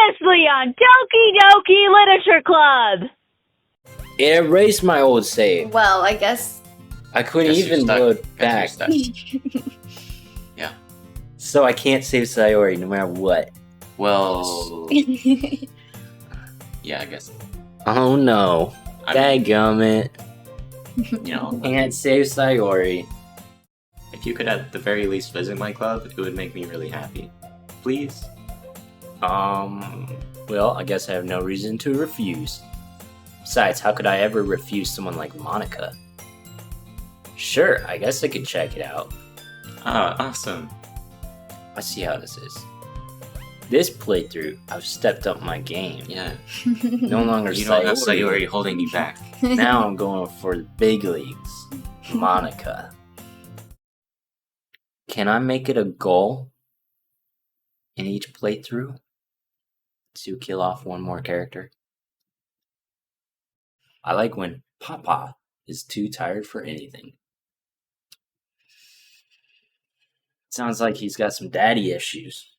Previously on Doki Doki Literature Club! It erased my old save. Well, I guess. I couldn't even load back. Yeah. So I can't save Sayori no matter what. Well. Yeah, I guess. Oh no. Dadgummit. You know, Can't save Sayori. if you could at the very least visit my club, it would make me really happy. Please? Well, I guess I have no reason to refuse. Besides, how could I ever refuse someone like Monika? Sure, I guess I could check it out. Ah, awesome. I see how this is. This playthrough, I've stepped up my game. Yeah. No longer You don't have Sayori. Sayori holding you back. Now I'm going for the big leagues. Monika. Can I make it a goal in each playthrough to kill off one more character? I like when Papa is too tired for anything. Sounds like he's got some daddy issues.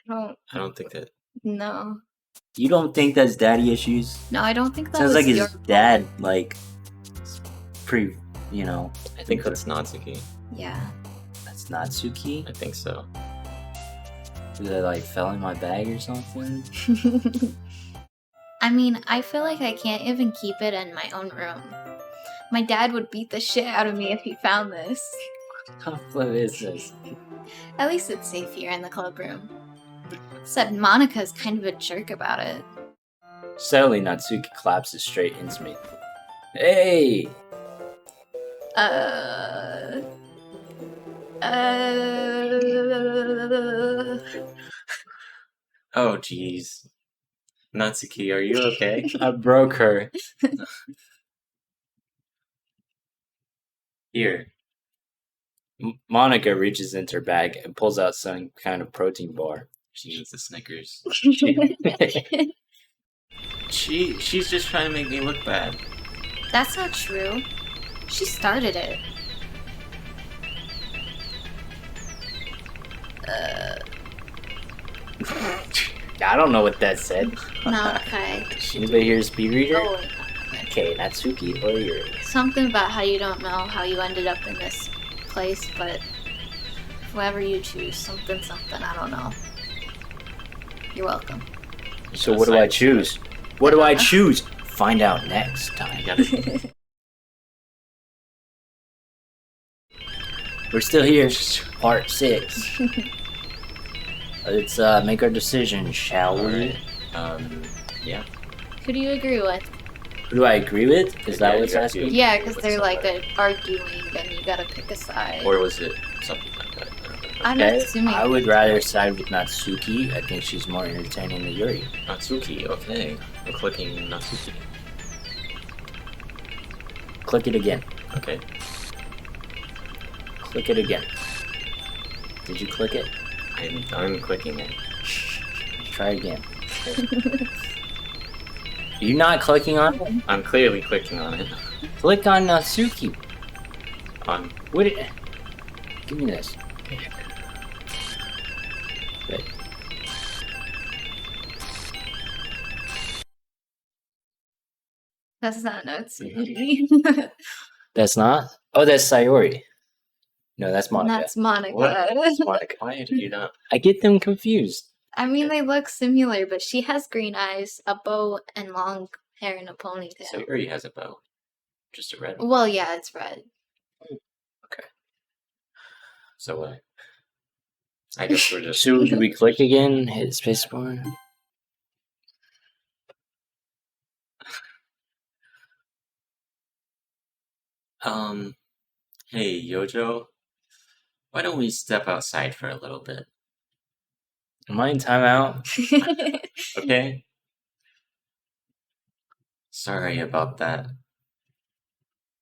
Oh, I don't think that. no. You don't think that's daddy issues? No, I don't think that Sounds was like his your... dad, like, pretty, you know. I think that's Natsuki. Yeah. That's Natsuki? I think so. Did I, like, fell in my bag or something? I mean, I feel like I can't even keep it in my own room. My dad would beat the shit out of me if he found this. What is this? At least it's safe here in the club room. Except Monika's kind of a jerk about it. Suddenly, Natsuki collapses straight into me. Hey! Oh, jeez. Natsuki, are you okay? I broke her. Here. Monika reaches into her bag and pulls out some kind of protein bar. She eats the Snickers. She's just trying to make me look bad. That's not true. She started it. I don't know what that said. No, okay. Anybody here a speed reader? Oh, wait. Okay, Natsuki, or yours. Something about how you don't know how you ended up in this place, but whoever you choose, something, I don't know. You're welcome. So what do I choose? What do I choose? Find out next time. We're still here. Part 6. Let's make our decision, shall we? Yeah. Who do you agree with? Who do I agree with? Is that Yeah, what's you asking? agree. Yeah, because With they're like somebody. arguing and you gotta pick a side. Or was it something like that? I'm Okay, assuming. I would rather side with Natsuki. I think she's more entertaining than Yuri. Natsuki, okay. I'm clicking Natsuki. Click it again. Okay. Click it again. Did you click it? I'm clicking it. Try again. Are you not clicking on it? I'm clearly clicking on it. Click on Natsuki. On. What? Give me this. Wait. That's not Natsuki. That's not? Oh, that's Sayori. No, that's Monika. That's Monika. What? Monika, why did you not? I get them confused. I mean, they look similar, but she has green eyes, a bow, and long hair in a ponytail. So already has a bow. Just a red one. Well, yeah, it's red. So what? I guess we're just. So, do we click again? Hit spacebar? Hey, Yojo. Why don't we step outside for a little bit? Am I in timeout? Okay? Sorry about that.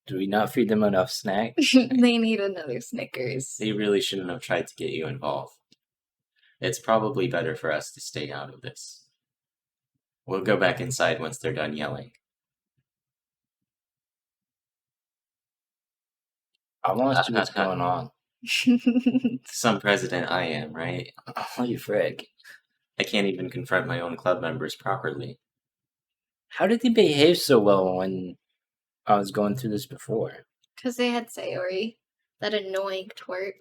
Do we not feed them enough snacks? They need another Snickers. They really shouldn't have tried to get you involved. It's probably better for us to stay out of this. We'll go back inside once they're done yelling. I want to see what's going on. Some president I am, right? Holy frick. I can't even confront my own club members properly. How did they behave so well when I was going through this before? Because they had Sayori, that annoying twerp.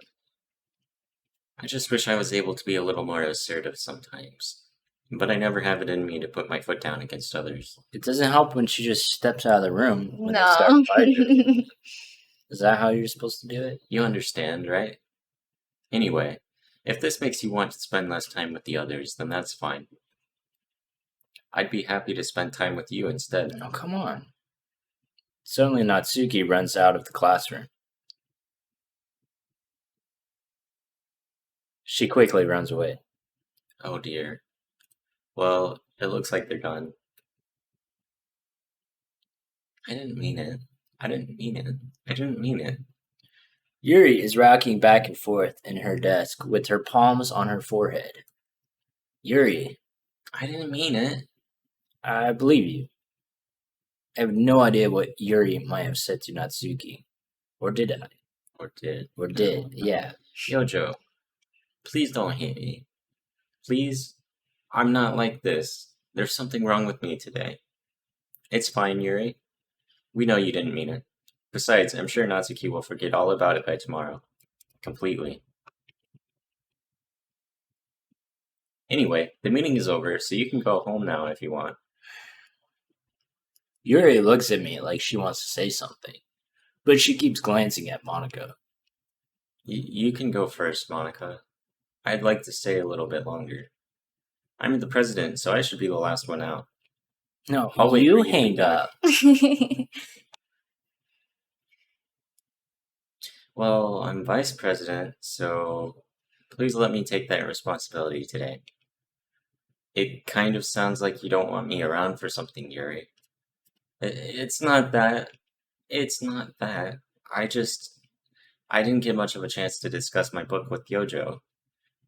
I just wish I was able to be a little more assertive sometimes. But I never have it in me to put my foot down against others. It doesn't help when she just steps out of the room when they No. start fighting. Is that how you're supposed to do it? You understand, right? Anyway, if this makes you want to spend less time with the others, then that's fine. I'd be happy to spend time with you instead. Oh, come on. Suddenly Natsuki runs out of the classroom. She quickly runs away. Oh dear. Well, it looks like they're gone. I didn't mean it. I didn't mean it. I didn't mean it. Yuri is rocking back and forth in her desk with her palms on her forehead. Yuri, I didn't mean it. I believe you. I have no idea what Yuri might have said to Natsuki. Or did I? Or did. Or did, yeah. Yojo, please don't hate me. Please? I'm not like this. There's something wrong with me today. It's fine, Yuri. We know you didn't mean it. Besides, I'm sure Natsuki will forget all about it by tomorrow. Completely. Anyway, the meeting is over, so you can go home now if you want. Yuri looks at me like she wants to say something, but she keeps glancing at Monika. You can go first, Monika. I'd like to stay a little bit longer. I'm the president, so I should be the last one out. No, I'll wait you for you to hang be back. up. Well, I'm vice president, so please let me take that responsibility today. It kind of sounds like you don't want me around for something, Yuri. It's not that. It's not that. I didn't get much of a chance to discuss my book with Yojo.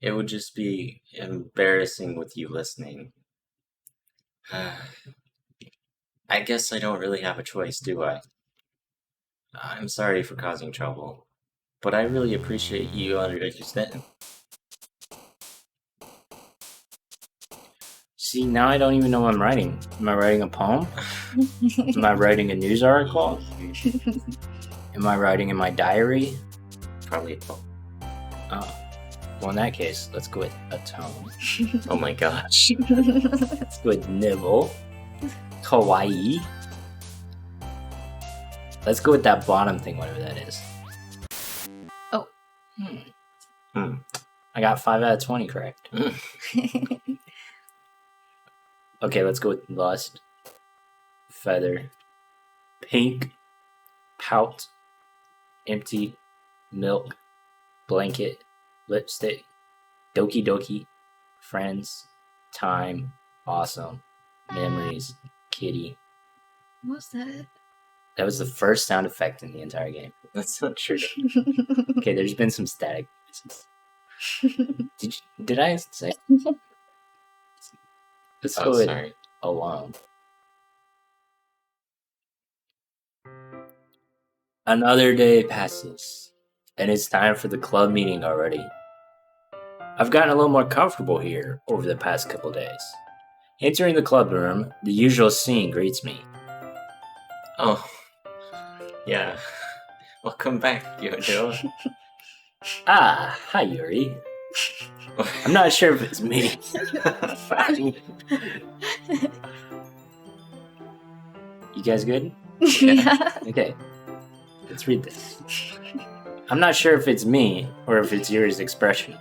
It would just be embarrassing with you listening. I guess I don't really have a choice, do I? I'm sorry for causing trouble, but I really appreciate you understanding. See, now I don't even know what I'm writing. Am I writing a poem? Am I writing a news article? Am I writing in my diary? Probably. Oh. Well, in that case, let's go with a tone. Oh my gosh. Let's go with nibble. Kawaii. Let's go with that bottom thing, whatever that is. Oh. I got 5 out of 20 correct. Okay, let's go with lust, feather, pink, pout, empty, milk, blanket, lipstick, Doki Doki, friends, time, awesome, memories, kitty. What's that? That was the first sound effect in the entire game. That's not true. Okay, there's been some static. Did I say? Let's go with Sorry. alone. Another day passes, and it's time for the club meeting already. I've gotten a little more comfortable here over the past couple days. Entering the club room, the usual scene greets me. Oh. Yeah. Welcome back, Yojo. Ah, hi Yuri. I'm not sure if it's me. You guys good? Yeah. Okay. Let's read this. I'm not sure if it's me or if it's Yuri's expression,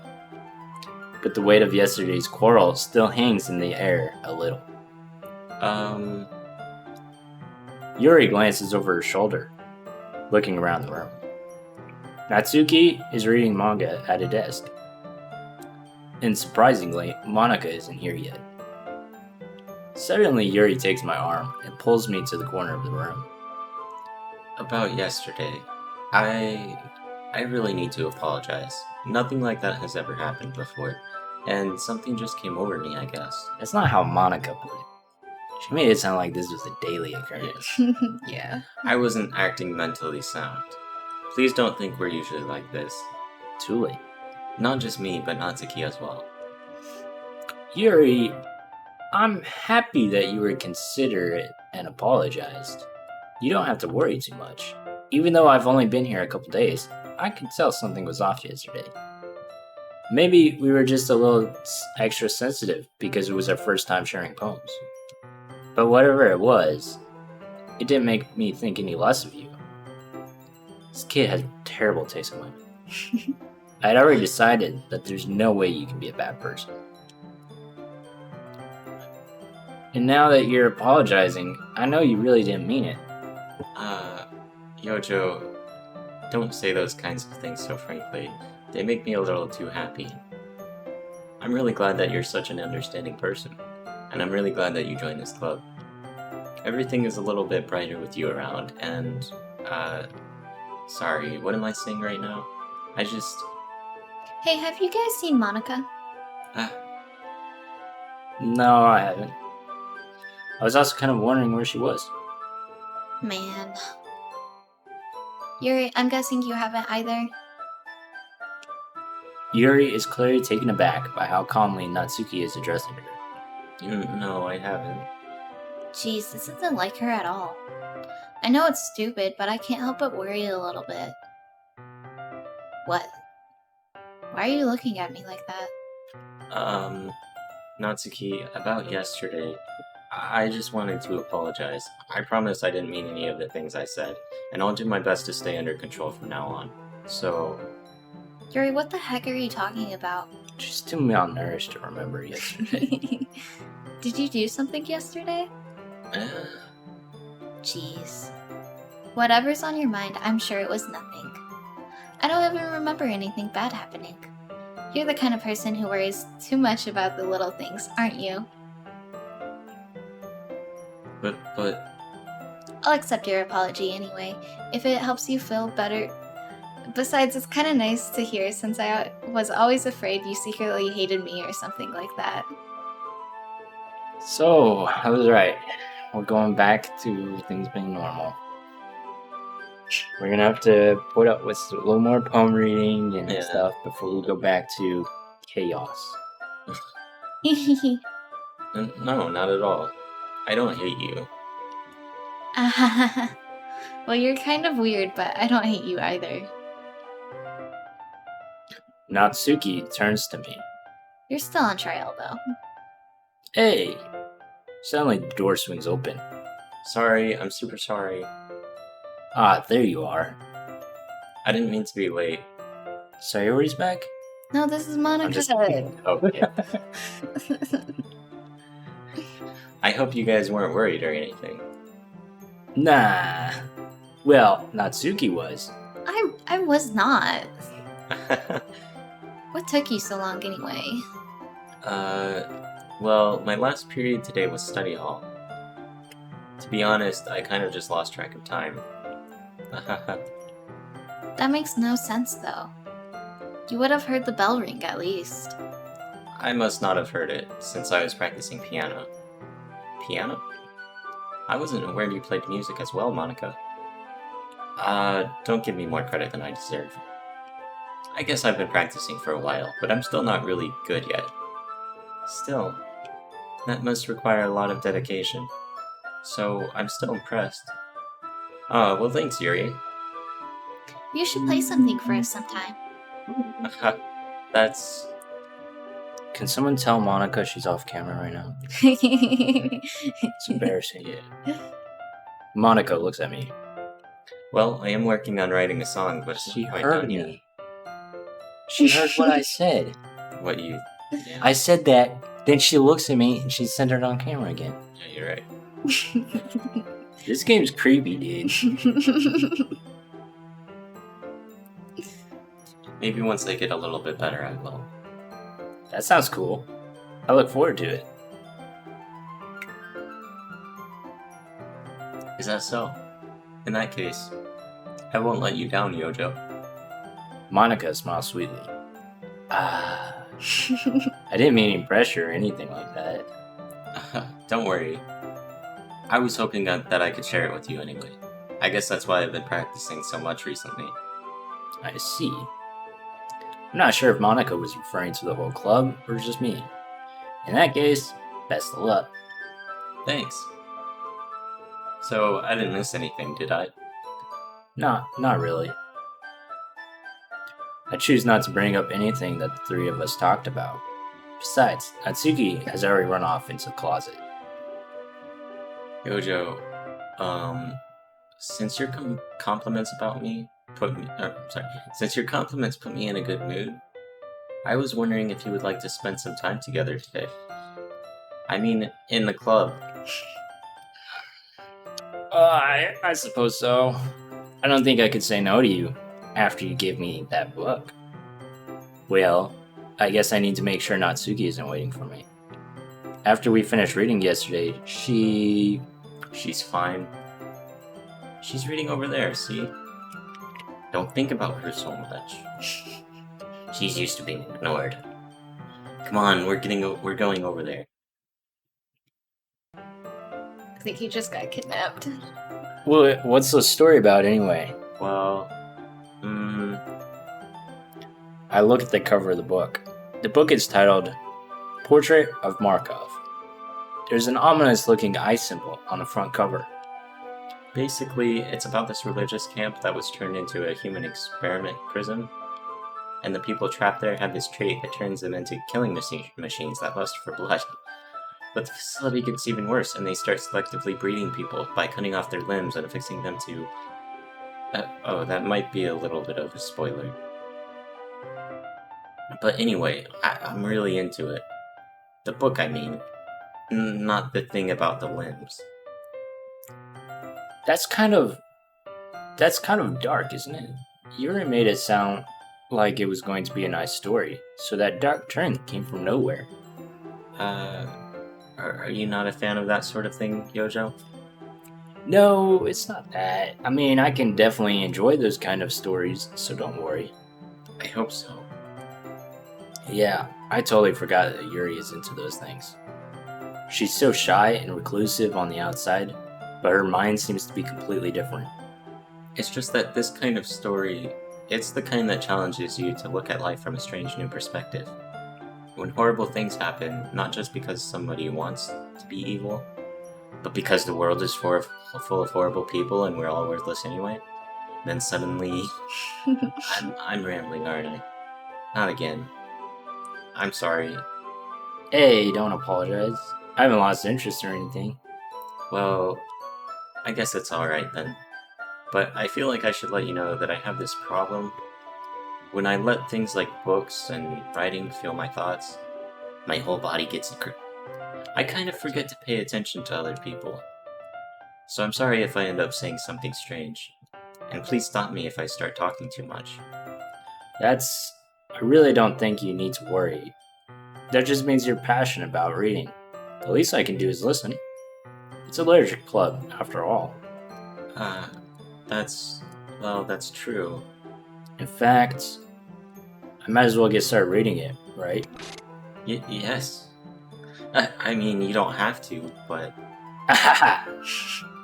but the weight of yesterday's quarrel still hangs in the air a little. Yuri glances over her shoulder, looking around the room. Natsuki is reading manga at a desk. And surprisingly, Monika isn't here yet. Suddenly, Yuri takes my arm and pulls me to the corner of the room. About yesterday, I really need to apologize. Nothing like that has ever happened before, and something just came over me, I guess. That's not how Monika put it. She made it sound like this was a daily occurrence. Yeah. I wasn't acting mentally sound. Please don't think we're usually like this. too late. Not just me, but Natsuki as well. Yuri, I'm happy that you were considerate and apologized. You don't have to worry too much. Even though I've only been here a couple days, I could tell something was off yesterday. Maybe we were just a little extra sensitive because it was our first time sharing poems. But whatever it was, it didn't make me think any less of you. This kid has terrible taste in women. I'd already decided that there's no way you can be a bad person. And now that you're apologizing, I know you really didn't mean it. Yojo, don't say those kinds of things so frankly. They make me a little too happy. I'm really glad that you're such an understanding person, and I'm really glad that you joined this club. Everything is a little bit brighter with you around, and, sorry, what am I saying right now? Hey, have you guys seen Monika? No, I haven't. I was also kind of wondering where she was. Man. Yuri, I'm guessing you haven't either? Yuri is clearly taken aback by how calmly Natsuki is addressing her. No, I haven't. Jeez, this isn't like her at all. I know it's stupid, but I can't help but worry a little bit. What? Why are you looking at me like that? Natsuki, about yesterday, I just wanted to apologize. I promise I didn't mean any of the things I said, and I'll do my best to stay under control from now on. So... Yuri, what the heck are you talking about? She's too malnourished to remember yesterday. Did you do something yesterday? Jeez. Whatever's on your mind, I'm sure it was nothing. I don't even remember anything bad happening. You're the kind of person who worries too much about the little things, aren't you? But... I'll accept your apology anyway, if it helps you feel better. Besides, it's kind of nice to hear since I was always afraid you secretly hated me or something like that. So, I was right. We're going back to things being normal. We're gonna have to put up with a little more poem reading and stuff before we go back to chaos. No, not at all. I don't hate you. Well, you're kind of weird, but I don't hate you either. Natsuki turns to me. You're still on trial, though. Hey! Suddenly the door swings open. Sorry, I'm super sorry. Ah, there you are. I didn't mean to be late. Sayori's back? No, this is Monika. I'm just kidding. Okay. I hope you guys weren't worried or anything. Nah. Well, Natsuki was. I was not. What took you so long anyway? Well, my last period today was study hall. To be honest, I kind of just lost track of time. That makes no sense, though. You would have heard the bell ring, at least. I must not have heard it, since I was practicing piano. Piano? I wasn't aware you played music as well, Monika. Don't give me more credit than I deserve. I guess I've been practicing for a while, but I'm still not really good yet. Still, that must require a lot of dedication. So, I'm still impressed. Well thanks, Yuri. You should play something for us sometime. That's... Can someone tell Monika she's off camera right now? It's embarrassing. Yeah. Monika looks at me. Well, I am working on writing a song, but it's She not quite heard done yet. me. She heard what I said. What you... Yeah, I said that, then she looks at me and she's centered on camera again. yeah, you're right. This game's creepy, dude. Maybe once I get a little bit better, I will. That sounds cool. I look forward to it. Is that so? In that case, I won't let you down, Yojo. Monika smiles sweetly. Ah. I didn't mean any pressure or anything like that. Don't worry. I was hoping that I could share it with you anyway. I guess that's why I've been practicing so much recently. I see. I'm not sure if Monika was referring to the whole club or just me. In that case, best of luck. Thanks. So, I didn't miss anything, did I? Not really. I choose not to bring up anything that the three of us talked about. Besides, Natsuki has already run off into the closet. Yojo, since your compliments since your compliments put me in a good mood, I was wondering if you would like to spend some time together today. I mean, in the club. I suppose so. I don't think I could say no to you after you gave me that book. Well, I guess I need to make sure Natsuki isn't waiting for me. After we finished reading yesterday, She's fine. She's reading over there, see? Don't think about her so much. She's used to being ignored. Come on, we're going over there. I think he just got kidnapped. Well, what's the story about anyway? Well, I look at the cover of the book. The book is titled Portrait of Markov. There's an ominous-looking eye symbol on the front cover. basically, it's about this religious camp that was turned into a human experiment prison. And the people trapped there have this trait that turns them into killing machines that lust for blood. But the facility gets even worse, and they start selectively breeding people by cutting off their limbs and affixing them to... oh, that might be a little bit of a spoiler. But anyway, I'm really into it. The book, I mean. Not the thing about the limbs. That's kind of dark, isn't it? You already made it sound like it was going to be a nice story, so that dark turn came from nowhere. Are you not a fan of that sort of thing, Yojo? No, it's not that. I mean, I can definitely enjoy those kind of stories, so don't worry. I hope so. Yeah, I totally forgot that Yuri is into those things. She's so shy and reclusive on the outside, but her mind seems to be completely different. It's just that this kind of story, it's the kind that challenges you to look at life from a strange new perspective. When horrible things happen, not just because somebody wants to be evil, but because the world is full of horrible people and we're all worthless anyway, then suddenly... I'm rambling, aren't I? Not again. I'm sorry. Hey, don't apologize. I haven't lost interest or anything. Well, I guess it's alright then. But I feel like I should let you know that I have this problem. When I let things like books and writing fill my thoughts, my whole body gets I kind of forget to pay attention to other people. So I'm sorry if I end up saying something strange. And please stop me if I start talking too much. I really don't think you need to worry. That just means you're passionate about reading. The least I can do is listen. It's a literature club, after all. That's true. In fact, I might as well get started reading it, right? Yes. I mean, you don't have to, but...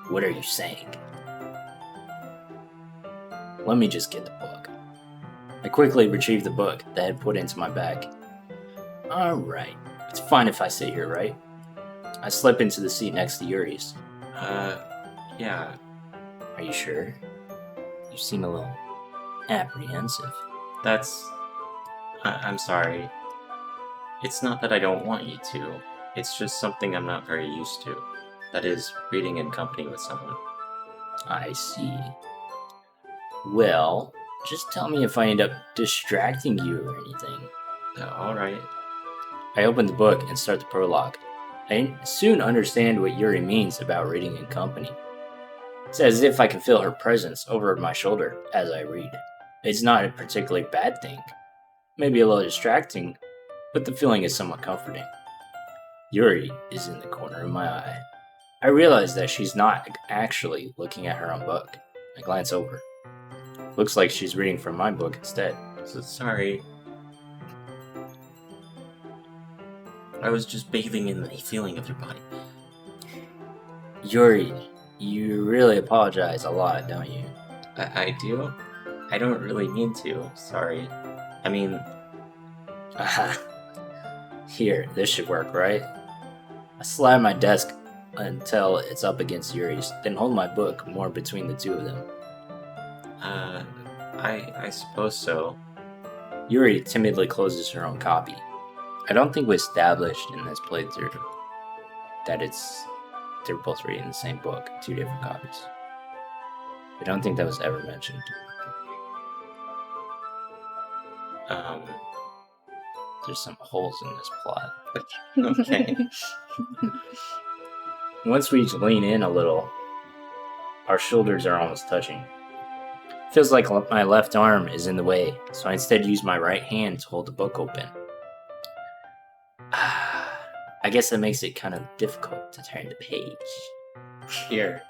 What are you saying? Let me just get the book. I quickly retrieved the book that I had put into my bag. Alright, it's fine if I sit here, right? I slip into the seat next to Yuri's. Yeah. Are you sure? You seem a little apprehensive. I'm sorry. It's not that I don't want you to. It's just something I'm not very used to. That is, reading in company with someone. I see. Well, just tell me if I end up distracting you or anything. Alright. I open the book and start the prologue. I soon understand what Yuri means about reading in company. It's as if I can feel her presence over my shoulder as I read. It's not a particularly bad thing. Maybe a little distracting, but the feeling is somewhat comforting. Yuri is in the corner of my eye. I realize that she's not actually looking at her own book. I glance over. Looks like she's reading from my book instead. So sorry. I was just bathing in the feeling of your body. Yuri, you really apologize a lot, don't you? I do? I don't really mean to, sorry. I mean, Here, this should work, right? I slide my desk until it's up against Yuri's, then hold my book more between the two of them. I suppose so. Yuri timidly closes her own copy. I don't think we established in this playthrough that they're both reading the same book, 2 different copies. I don't think that was ever mentioned. There's some holes in this plot. Okay. Once we lean in a little, our shoulders are almost touching. Feels like my left arm is in the way, so I instead use my right hand to hold the book open. I guess that makes it kind of difficult to turn the page. Here.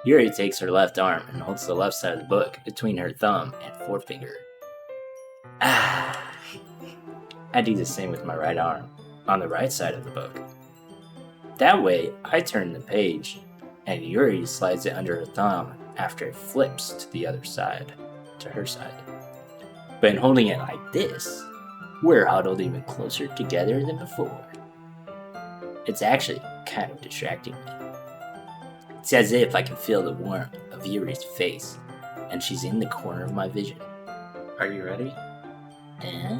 Yuri takes her left arm and holds the left side of the book between her thumb and forefinger. I do the same with my right arm, on the right side of the book. That way, I turn the page, and Yuri slides it under her thumb after it flips to the other side, to her side. But in holding it like this, we're huddled even closer together than before. It's actually kind of distracting me. It's as if I can feel the warmth of Yuri's face, and she's in the corner of my vision. Are you ready? Eh?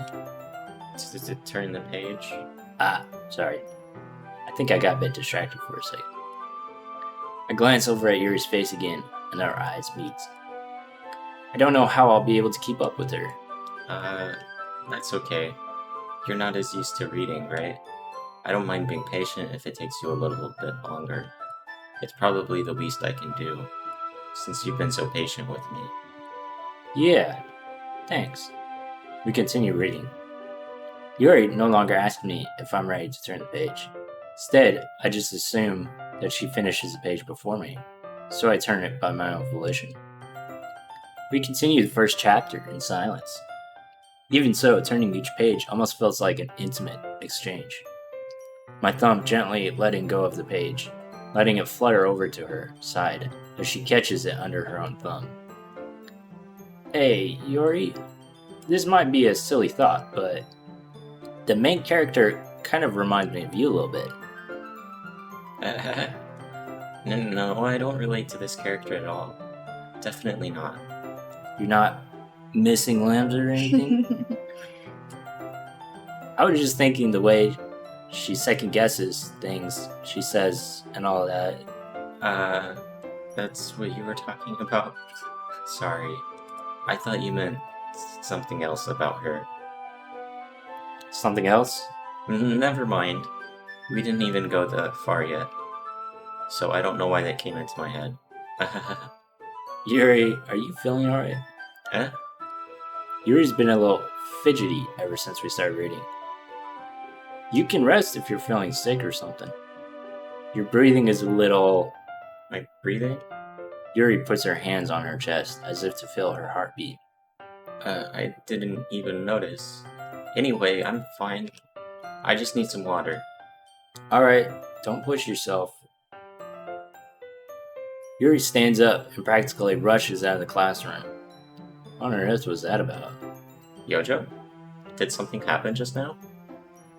To turn the page? Sorry. I think I got a bit distracted for a second. I glance over at Yuri's face again, and our eyes meet. I don't know how I'll be able to keep up with her. That's okay. You're not as used to reading, right? I don't mind being patient if it takes you a little bit longer. It's probably the least I can do, since you've been so patient with me. Yeah, thanks. We continue reading. Yuri no longer asks me if I'm ready to turn the page. Instead, I just assume that she finishes the page before me, so I turn it by my own volition. We continue the first chapter in silence. Even so, turning each page almost feels like an intimate exchange. My thumb gently letting go of the page, letting it flutter over to her side as she catches it under her own thumb. Hey, Yuri, this might be a silly thought, but the main character kind of reminds me of you a little bit. No, I don't relate to this character at all. Definitely not. You're not missing limbs or anything? I was just thinking the way she second guesses things she says and all that. That's what you were talking about? Sorry. I thought you meant something else about her. Something else? Never mind. We didn't even go that far yet. So I don't know why that came into my head. Yuri, are you feeling alright? Eh? Yuri's been a little fidgety ever since we started reading. You can rest if you're feeling sick or something. Your breathing is a little... My breathing? Yuri puts her hands on her chest as if to feel her heartbeat. I didn't even notice. Anyway, I'm fine. I just need some water. Alright, don't push yourself. Yuri stands up and practically rushes out of the classroom. What on earth was that about? Yojo? Did something happen just now?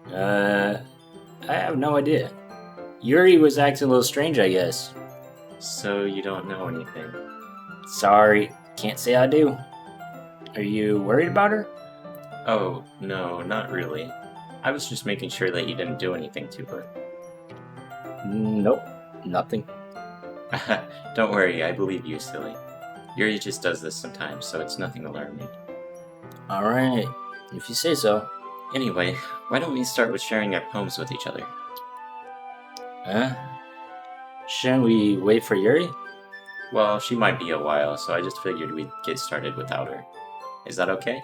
I have no idea. Yuri was acting a little strange, I guess. So you don't know anything? Sorry, can't say I do. Are you worried about her? Oh, no, not really. I was just making sure that you didn't do anything to her. Nope, nothing. Don't worry, I believe you, silly. Yuri just does this sometimes, so it's nothing alarming. Alright, if you say so. Anyway, why don't we start with sharing our poems with each other? Shouldn't we wait for Yuri? Well, she might be a while, so I just figured we'd get started without her. Is that okay?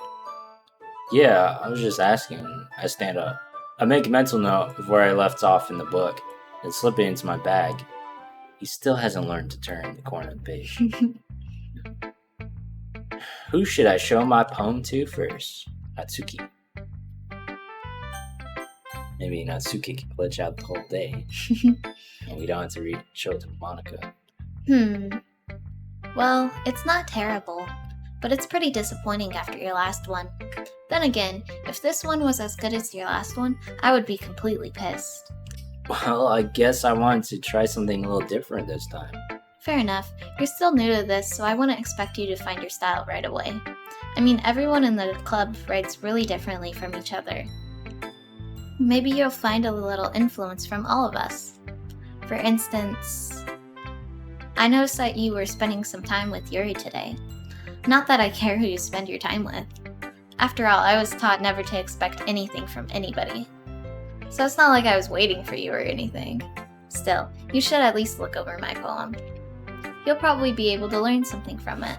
Yeah, I was just asking. I stand up. I make a mental note of where I left off in the book, and slip it into my bag. He still hasn't learned to turn the corner of the page. Who should I show my poem to first? Natsuki. Maybe Natsuki can glitch out the whole day, and we don't have to show it to Monika. Well, it's not terrible, but it's pretty disappointing after your last one. Then again, if this one was as good as your last one, I would be completely pissed. Well, I guess I wanted to try something a little different this time. Fair enough. You're still new to this, so I wouldn't expect you to find your style right away. I mean, everyone in the club writes really differently from each other. Maybe you'll find a little influence from all of us. For instance, I noticed that you were spending some time with Yuri today. Not that I care who you spend your time with. After all, I was taught never to expect anything from anybody. So it's not like I was waiting for you or anything. Still, you should at least look over my poem. You'll probably be able to learn something from it.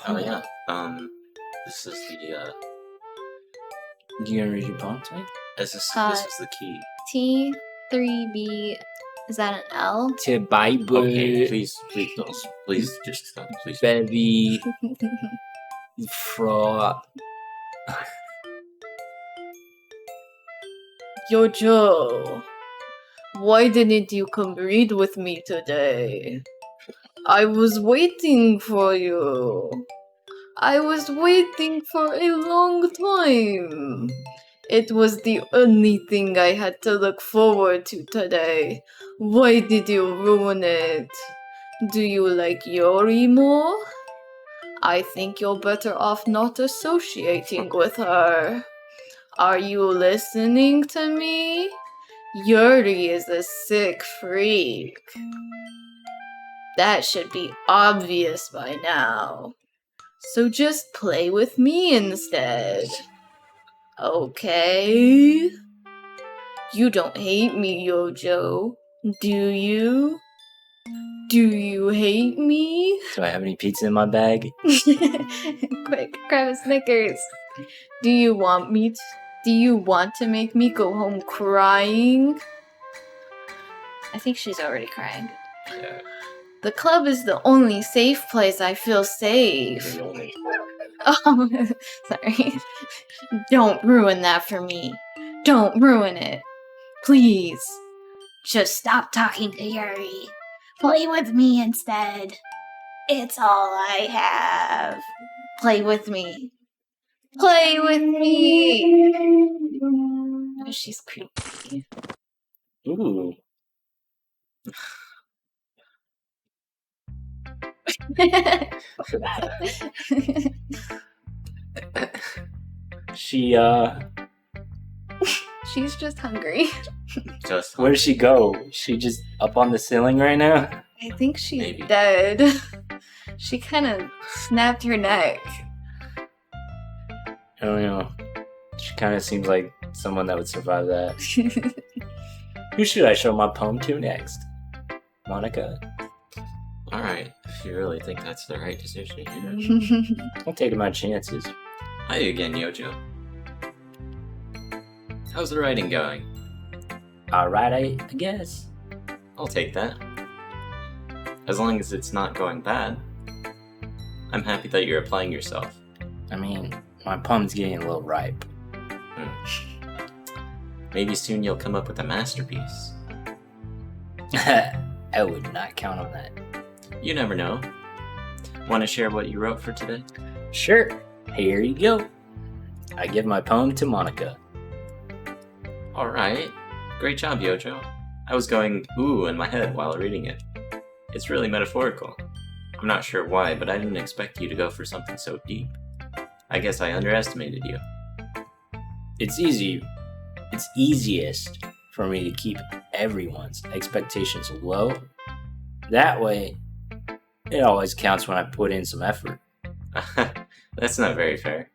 Oh yeah. This is the You gonna read your poem to me? this is the key. T3B, is that an L? To Bible, Okay, please don't. Please just stop. Please. baby, fraud. Jojo, why didn't you come read with me today? I was waiting for you. I was waiting for a long time. It was the only thing I had to look forward to today. Why did you ruin it? Do you like Yuri more? I think you're better off not associating with her. Are you listening to me? Yuri is a sick freak. That should be obvious by now. So just play with me instead. Okay? You don't hate me, Yojo, do you? Do you hate me? Do I have any pizza in my bag? Quick, grab a Snickers. Do you want to make me go home crying? I think she's already crying. Yeah. The club is the only safe place I feel safe. Oh, sorry. Don't ruin that for me. Don't ruin it. Please. Just stop talking to Yuri. Play with me instead. It's all I have. Play with me. Play with me. Oh, she's creepy. Ooh. She, She's just hungry. Just where does she go? She just up on the ceiling right now? I think she's Maybe. dead. She kind of snapped her neck. I don't know. She kind of seems like someone that would survive that. Who should I show my poem to next? Monika? Alright, if you really think that's the right decision here. I'm taking my chances. Hi again, Yojo. How's the writing going? Alright, I guess. I'll take that. As long as it's not going bad. I'm happy that you're applying yourself. I mean, my poem's getting a little ripe. Maybe soon you'll come up with a masterpiece. I would not count on that. You never know. Want to share what you wrote for today? Sure, here you go. I give my poem to Monika. Alright. Great job, Yojo. I was going ooh in my head while reading it. It's really metaphorical. I'm not sure why, but I didn't expect you to go for something so deep. I guess I underestimated you. It's easiest for me to keep everyone's expectations low. That way, it always counts when I put in some effort. That's not very fair.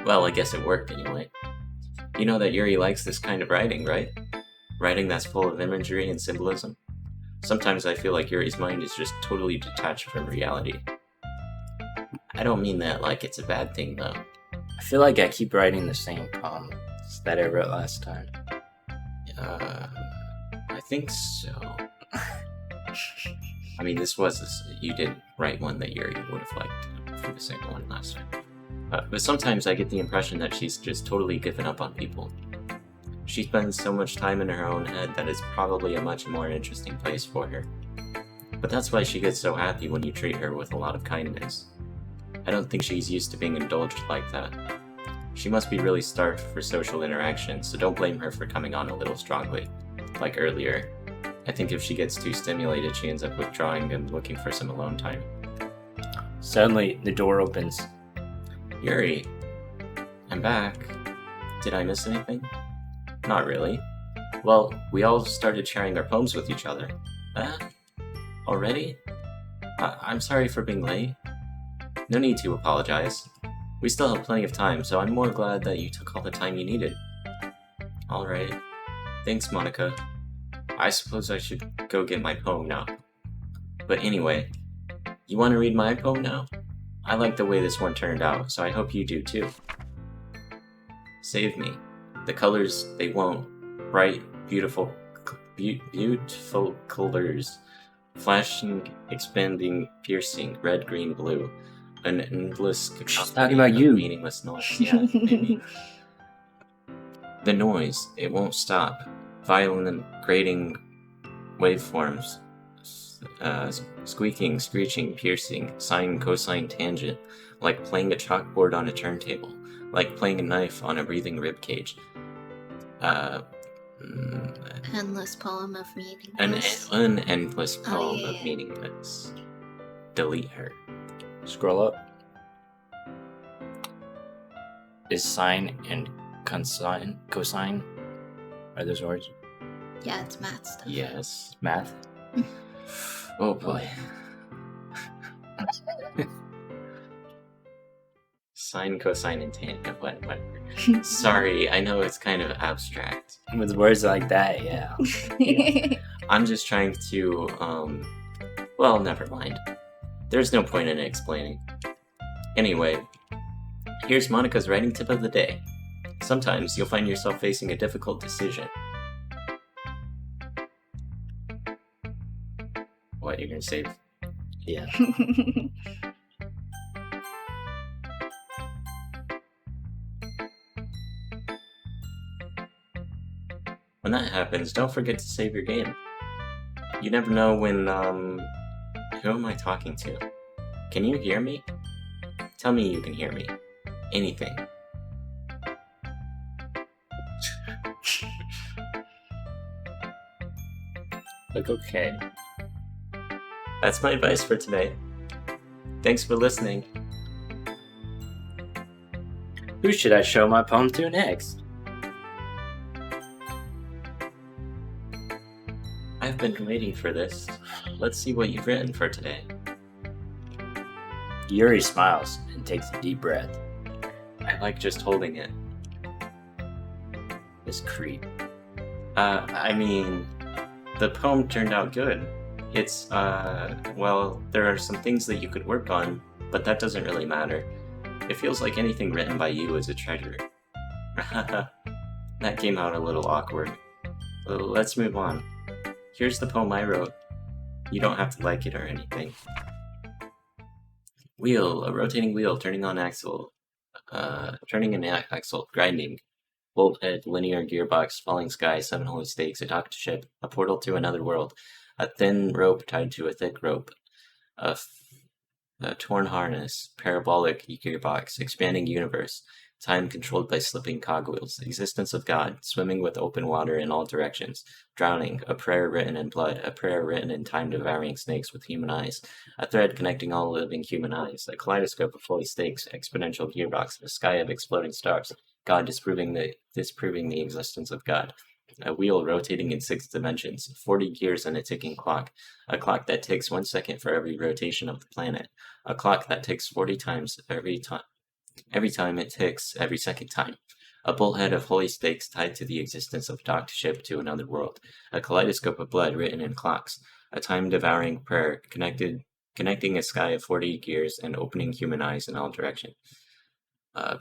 Well, I guess it worked anyway. You know that Yuri likes this kind of writing, right? Writing that's full of imagery and symbolism. Sometimes I feel like Yuri's mind is just totally detached from reality. I don't mean that like it's a bad thing, though. I feel like I keep writing the same poems that I wrote last time. I think so. I mean, you did write one that Yuri would have liked for the second one last time. But sometimes I get the impression that she's just totally given up on people. She spends so much time in her own head that it's probably a much more interesting place for her. But that's why she gets so happy when you treat her with a lot of kindness. I don't think she's used to being indulged like that. She must be really starved for social interaction, so don't blame her for coming on a little strongly. Like earlier, I think if she gets too stimulated, she ends up withdrawing and looking for some alone time. Suddenly, the door opens. Yuri, I'm back. Did I miss anything? Not really. Well, we all started sharing our poems with each other. Already? I'm sorry for being late. No need to apologize. We still have plenty of time, so I'm more glad that you took all the time you needed. Alright. Thanks, Monika. I suppose I should go get my poem now. But anyway, you want to read my poem now? I like the way this one turned out, so I hope you do too. Save me. The colors, they won't. Bright, beautiful colors. Flashing, expanding, piercing, red, green, blue. An endless She's talking about you. Meaningless noise. Yeah, maybe. The noise, it won't stop. Violent, grating waveforms. Squeaking, screeching, piercing, sine, cosine, tangent. Like playing a chalkboard on a turntable. Like playing a knife on a breathing ribcage. Endless poem of meaningless. An endless poem yeah. of meaningless. Delete her. Scroll up. Is sine and cosine? Are those words? Yeah, it's math stuff. Yes. Math? Oh boy. Sine, cosine, and tangent. Whatever. Sorry, I know it's kind of abstract. With words like that, yeah. I'm just trying to, well, never mind. There's no point in explaining. Anyway, here's Monika's writing tip of the day. Sometimes you'll find yourself facing a difficult decision. What, you're gonna save? Yeah. When that happens, don't forget to save your game. You never know when, who am I talking to? Can you hear me? Tell me you can hear me. Anything. Look okay. That's my advice for today. Thanks for listening. Who should I show my poem to next? I've been waiting for this. Let's see what you've written for today. Yuri smiles and takes a deep breath. I like just holding it. This creep. I mean, the poem turned out good. It's, well, there are some things that you could work on, but that doesn't really matter. It feels like anything written by you is a treasure. That came out a little awkward. Let's move on. Here's the poem I wrote. You don't have to like it or anything. Wheel, a rotating wheel, turning an axle, grinding. Bolt head, linear gearbox, falling sky, 7 holy stakes, a docked ship, a portal to another world, a thin rope tied to a thick rope, a torn harness, parabolic gearbox, expanding universe, time controlled by slipping cogwheels, existence of God, swimming with open water in all directions, drowning, a prayer written in blood, a prayer written in time-devouring snakes with human eyes, a thread connecting all living human eyes, a kaleidoscope of holy stakes, exponential gearbox, a sky of exploding stars, God disproving the existence of God, a wheel rotating in 6 dimensions, 40 gears and a ticking clock, a clock that ticks 1 second for every rotation of the planet, a clock that ticks 40 times every time it ticks every second time, a bullhead of holy stakes tied to the existence of docked ship to another world, a kaleidoscope of blood written in clocks, a time-devouring prayer connecting a sky of 40 gears and opening human eyes in all directions.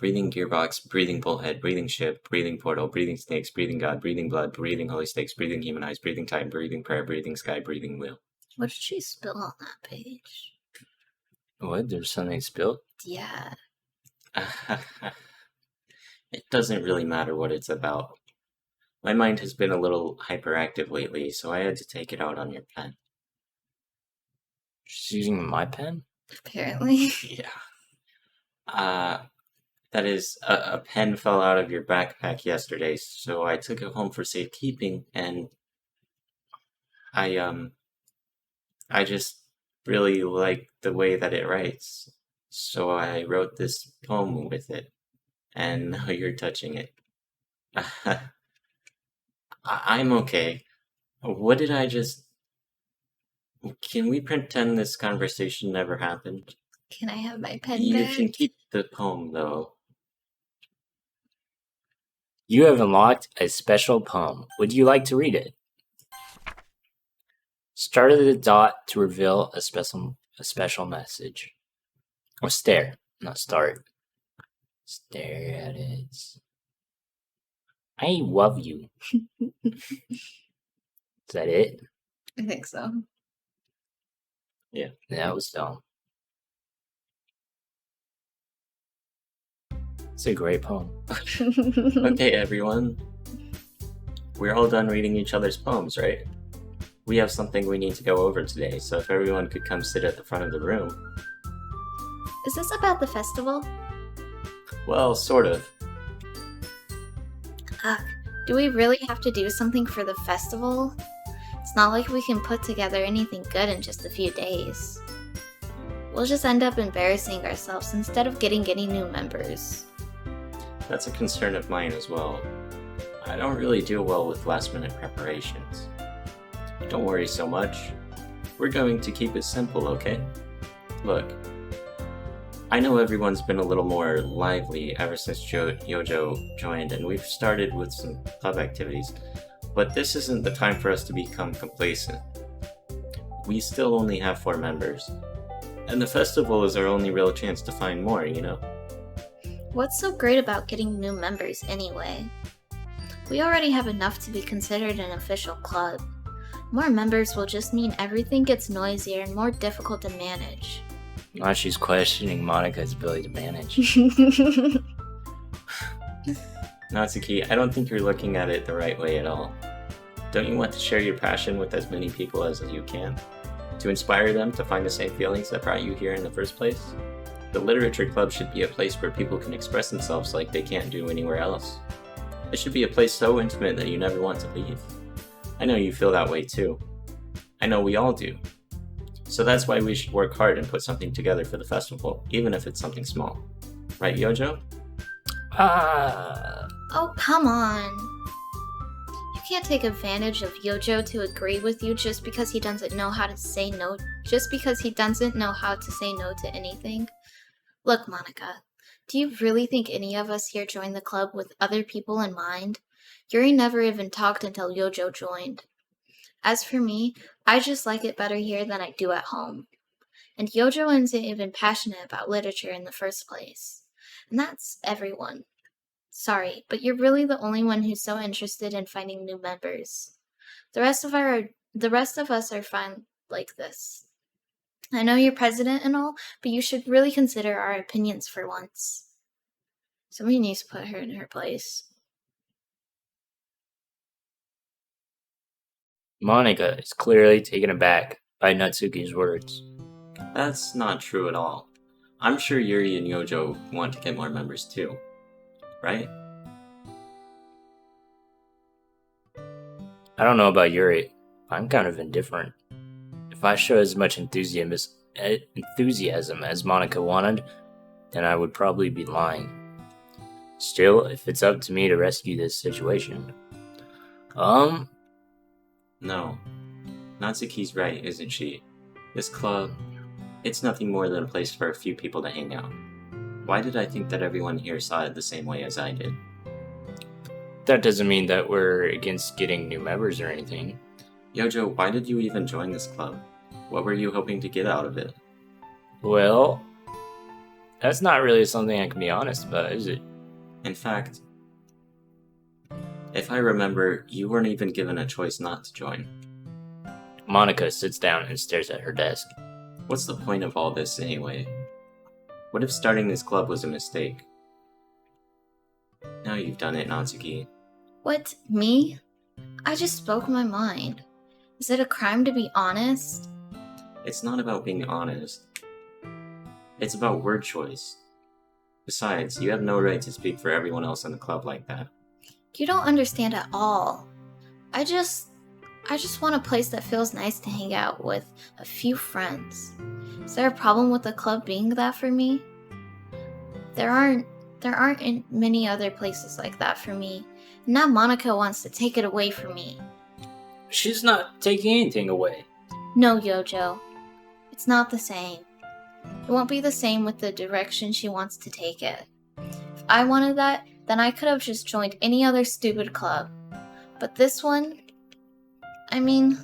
Breathing gearbox, breathing bullhead, breathing ship, breathing portal, breathing snakes, breathing God, breathing blood, breathing holy stakes, breathing human eyes, breathing time, breathing prayer, breathing sky, breathing wheel. What did she spill on that page? What? There's something spilled? Yeah. It doesn't really matter what it's about. My mind has been a little hyperactive lately, so I had to take it out on your pen. She's using my pen? Apparently. Yeah. That is, a pen fell out of your backpack yesterday, so I took it home for safekeeping, and I I just really like the way that it writes. So I wrote this poem with it, and now you're touching it. I'm okay. What did I just... Can we pretend this conversation never happened? Can I have my pen You back? can keep the poem, though. You have unlocked a special poem. Would you like to read it? Start at the dot to reveal a special message. Or stare, not start. Stare at it. I love you. Is that it? I think so. Yeah. That was dumb. It's a great poem. Okay, everyone. We're all done reading each other's poems, right? We have something we need to go over today, so if everyone could come sit at the front of the room. Is this about the festival? Well, sort of. Do we really have to do something for the festival? It's not like we can put together anything good in just a few days. We'll just end up embarrassing ourselves instead of getting any new members. That's a concern of mine as well. I don't really do well with last-minute preparations. Don't worry so much. We're going to keep it simple, okay? Look, I know everyone's been a little more lively ever since Yojo joined, and we've started with some club activities, but this isn't the time for us to become complacent. We still only have 4 members, and the festival is our only real chance to find more, you know? What's so great about getting new members anyway? We already have enough to be considered an official club. More members will just mean everything gets noisier and more difficult to manage. Now she's questioning Monika's ability to manage. Natsuki, I don't think you're looking at it the right way at all. Don't you want to share your passion with as many people as you can? To inspire them to find the same feelings that brought you here in the first place? The literature club should be a place where people can express themselves like they can't do anywhere else. It should be a place so intimate that you never want to leave. I know you feel that way too. I know we all do. So that's why we should work hard and put something together for the festival, even if it's something small. Right, Yojo? Oh, come on. You can't take advantage of Yojo to agree with you just because he doesn't know how to say no. Just because he doesn't know how to say no to anything. Look, Monika, do you really think any of us here joined the club with other people in mind? Yuri never even talked until Yojo joined. As for me, I just like it better here than I do at home. And Yojo isn't even passionate about literature in the first place. And that's everyone. Sorry, but you're really the only one who's so interested in finding new members. The rest of us are fine like this. I know you're president and all, but you should really consider our opinions for once. Somebody needs to put her in her place. Monika is clearly taken aback by Natsuki's words. That's not true at all. I'm sure Yuri and Yojo want to get more members too. Right? I don't know about Yuri. I'm kind of indifferent. If I show as much enthusiasm as Monika wanted, then I would probably be lying. Still, if it's up to me to rescue this situation. No. Natsuki's right, isn't she? This club, it's nothing more than a place for a few people to hang out. Why did I think that everyone here saw it the same way as I did? That doesn't mean that we're against getting new members or anything. Yojo, why did you even join this club? What were you hoping to get out of it? Well, that's not really something I can be honest about, is it? In fact, if I remember, you weren't even given a choice not to join. Monika sits down and stares at her desk. What's the point of all this anyway? What if starting this club was a mistake? Now you've done it, Natsuki. What, me? I just spoke my mind. Is it a crime to be honest? It's not about being honest. It's about word choice. Besides, you have no right to speak for everyone else in the club like that. You don't understand at all. I just want a place that feels nice to hang out with a few friends. Is there a problem with the club being that for me? There aren't many other places like that for me. And now Monika wants to take it away from me. She's not taking anything away. No, Yojo. It's not the same. It won't be the same with the direction she wants to take it. If I wanted that, then I could have just joined any other stupid club. But this one, I mean,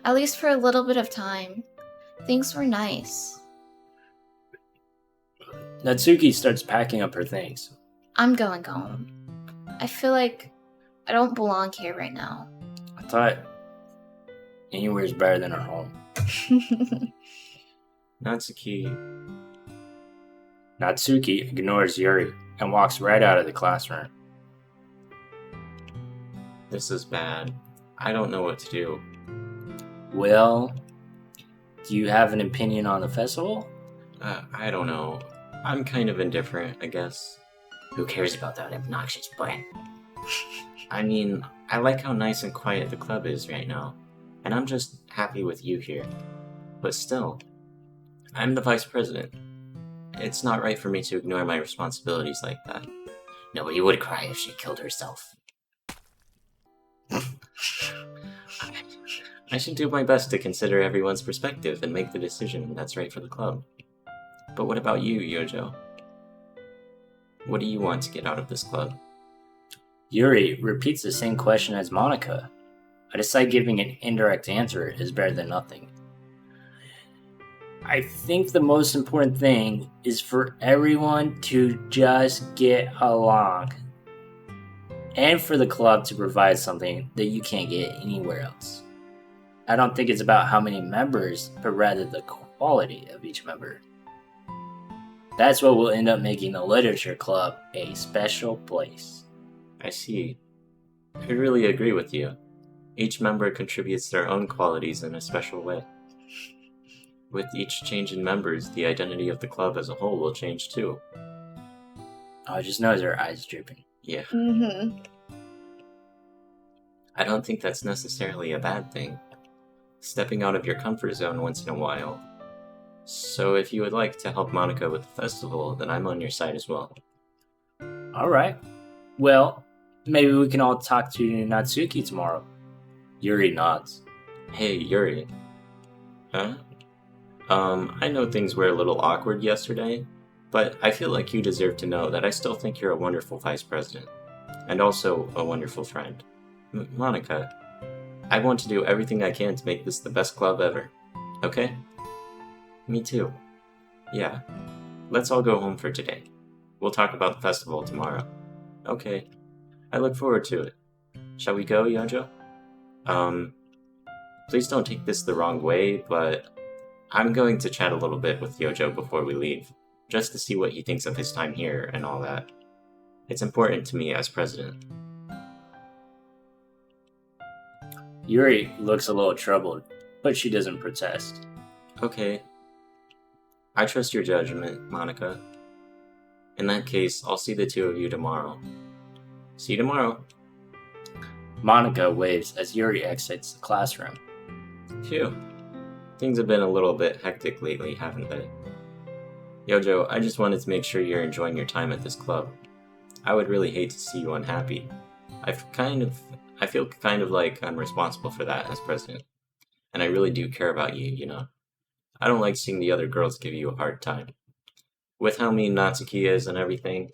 at least for a little bit of time, things were nice. Natsuki starts packing up her things. I'm going home. I feel like I don't belong here right now. I thought anywhere's better than her home. Natsuki ignores Yuri and walks right out of the classroom. This is bad. I don't know what to do. Well, do you have an opinion on the festival? I don't know. I'm kind of indifferent, I guess. Who cares about that obnoxious boy? I mean, I like how nice and quiet the club is right now, and I'm just happy with you here. But still, I'm the vice president. It's not right for me to ignore my responsibilities like that. Nobody would cry if she killed herself. I should do my best to consider everyone's perspective and make the decision that's right for the club. But what about you, Yojo? What do you want to get out of this club? Yuri repeats the same question as Monika. I decide giving an indirect answer is better than nothing. I think the most important thing is for everyone to just get along. And for the club to provide something that you can't get anywhere else. I don't think it's about how many members, but rather the quality of each member. That's what will end up making the literature club a special place. I see. I really agree with you. Each member contributes their own qualities in a special way. With each change in members, the identity of the club as a whole will change too. I just noticed her eyes drooping. Yeah. Mm-hmm. I don't think that's necessarily a bad thing. Stepping out of your comfort zone once in a while. So if you would like to help Monika with the festival, then I'm on your side as well. Alright. Well, maybe we can all talk to Natsuki tomorrow. Yuri nods. Hey, Yuri. Huh? I know things were a little awkward yesterday, but I feel like you deserve to know that I still think you're a wonderful vice president. And also a wonderful friend. Monika, I want to do everything I can to make this the best club ever. Okay? Me too. Yeah. Let's all go home for today. We'll talk about the festival tomorrow. Okay. I look forward to it. Shall we go, Yojo? Please don't take this the wrong way, but I'm going to chat a little bit with Yojo before we leave, just to see what he thinks of his time here and all that. It's important to me as president. Yuri looks a little troubled, but she doesn't protest. Okay. I trust your judgment, Monika. In that case, I'll see the two of you tomorrow. See you tomorrow. Monika waves as Yuri exits the classroom. Phew. Things have been a little bit hectic lately, haven't they? Yojo, I just wanted to make sure you're enjoying your time at this club. I would really hate to see you unhappy. I feel kind of like I'm responsible for that as president. And I really do care about you, you know. I don't like seeing the other girls give you a hard time. With how mean Natsuki is and everything,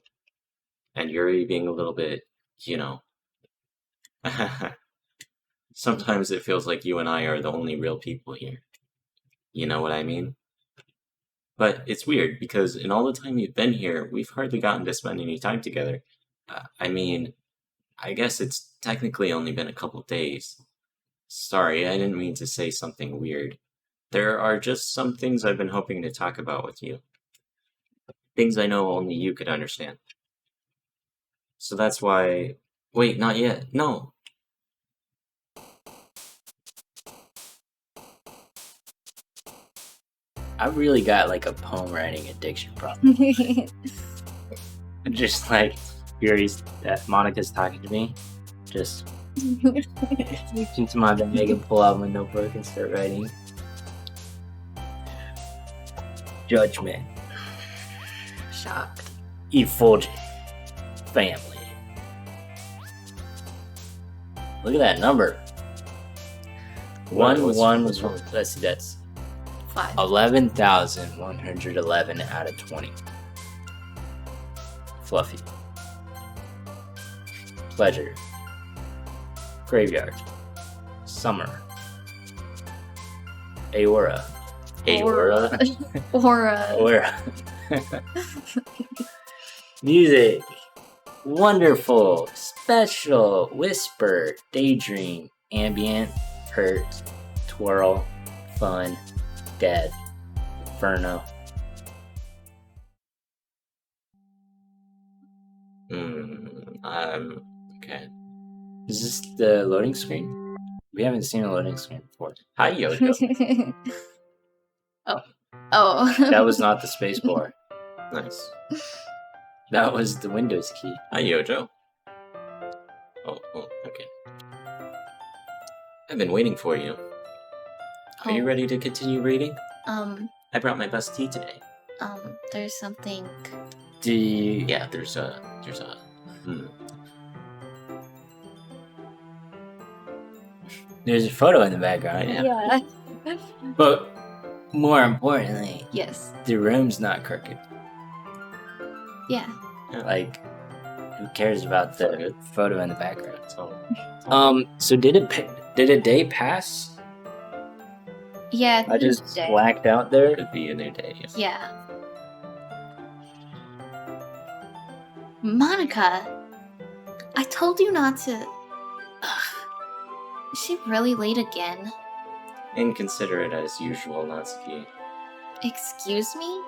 and Yuri being a little bit, you know. Sometimes it feels like you and I are the only real people here. You know what I mean? But it's weird, because in all the time you've been here, we've hardly gotten to spend any time together. I guess it's technically only been a couple days. Sorry, I didn't mean to say something weird. There are just some things I've been hoping to talk about with you. Things I know only you could understand. So that's why... Wait, not yet. No! I really got like a poem writing addiction problem. Just like Yuri's that Monika's talking to me. Just reach into my bag and pull out my notebook and start writing. Judgment. Shocked. Effulgent. Family. Look at that number. What- One what's was wrong? let's see, that's 5. 11,111 out of 20. Fluffy. Pleasure. Graveyard. Summer. Aura. Aura. Aura. Aura. Music. Wonderful. Special. Whisper. Daydream. Ambient. Hurt. Twirl. Fun. Dead. Inferno. Okay. Is this the loading screen? We haven't seen a loading screen before. Hi, Yojo. Oh. That was not the space bar. Nice. That was the Windows key. Hi, Yojo. Oh, okay. I've been waiting for you. Are you ready to continue reading? I brought my best tea today. There's something. Do you... Yeah, there's a. There's a photo in the background. Yeah. But more importantly, Yes. the room's not crooked. Yeah. Like, who cares about the photo in the background? So, So did a day pass? Yeah. I just Tuesday. blacked out there. could be a new day. Yeah. Monika, I told you not to. Ugh. Is she really late again? Inconsiderate as usual, Natsuki. Excuse me?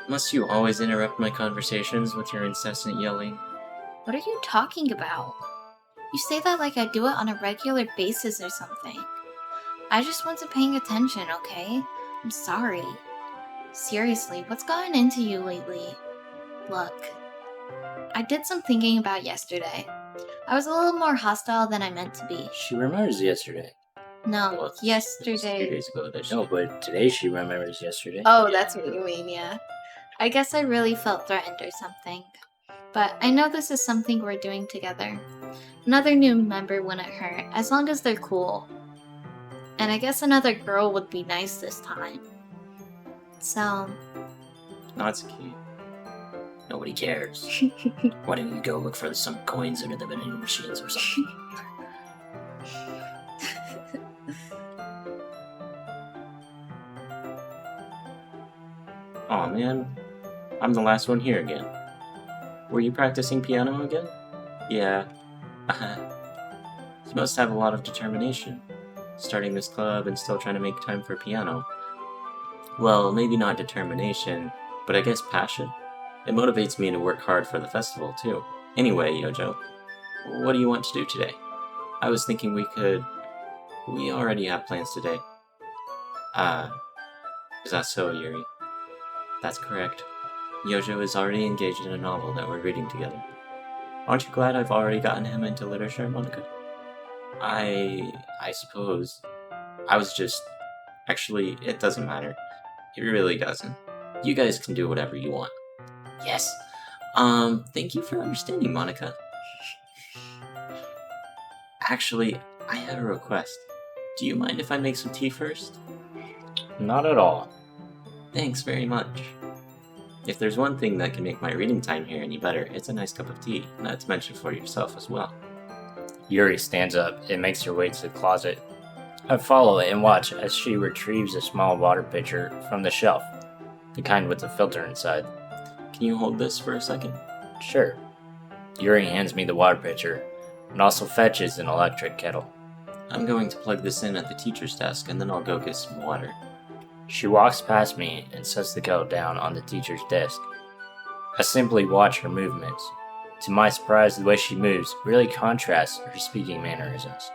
Must you always interrupt my conversations with your incessant yelling? What are you talking about? You say that like I do it on a regular basis or something. I just wasn't paying attention, okay? I'm sorry. Seriously, what's gotten into you lately? Look, I did some thinking about yesterday. I was a little more hostile than I meant to be. She remembers yesterday. No, Well, it's 2 yesterday. days ago that she... No, but today she remembers yesterday. Oh, that's what you mean, yeah. I guess I really felt threatened or something. But I know this is something we're doing together. Another new member wouldn't hurt, as long as they're cool. And I guess another girl would be nice this time. So, Natsuki. Nobody cares. Why don't you go look for some coins under the vending machines or something? Aw, man. I'm the last one here again. Were you practicing piano again? Yeah. You must have a lot of determination. Starting this club and still trying to make time for piano. Well, maybe not determination, but I guess passion. It motivates me to work hard for the festival, too. Anyway, Yojo, what do you want to do today? I was thinking we already have plans today. Is that so, Yuri? That's correct. Yojo is already engaged in a novel that we're reading together. Aren't you glad I've already gotten him into literature, Monika? I suppose. I was just... Actually, it doesn't matter. It really doesn't. You guys can do whatever you want. Yes. Thank you for understanding, Monika. Actually, I have a request. Do you mind if I make some tea first? Not at all. Thanks very much. If there's one thing that can make my reading time here any better, it's a nice cup of tea, not to mention for yourself as well. Yuri stands up and makes her way to the closet. I follow it and watch as she retrieves a small water pitcher from the shelf, the kind with the filter inside. Can you hold this for a second? Sure. Yuri hands me the water pitcher and also fetches an electric kettle. I'm going to plug this in at the teacher's desk and then I'll go get some water. She walks past me and sets the kettle down on the teacher's desk. I simply watch her movements. To my surprise, the way she moves really contrasts her speaking mannerisms,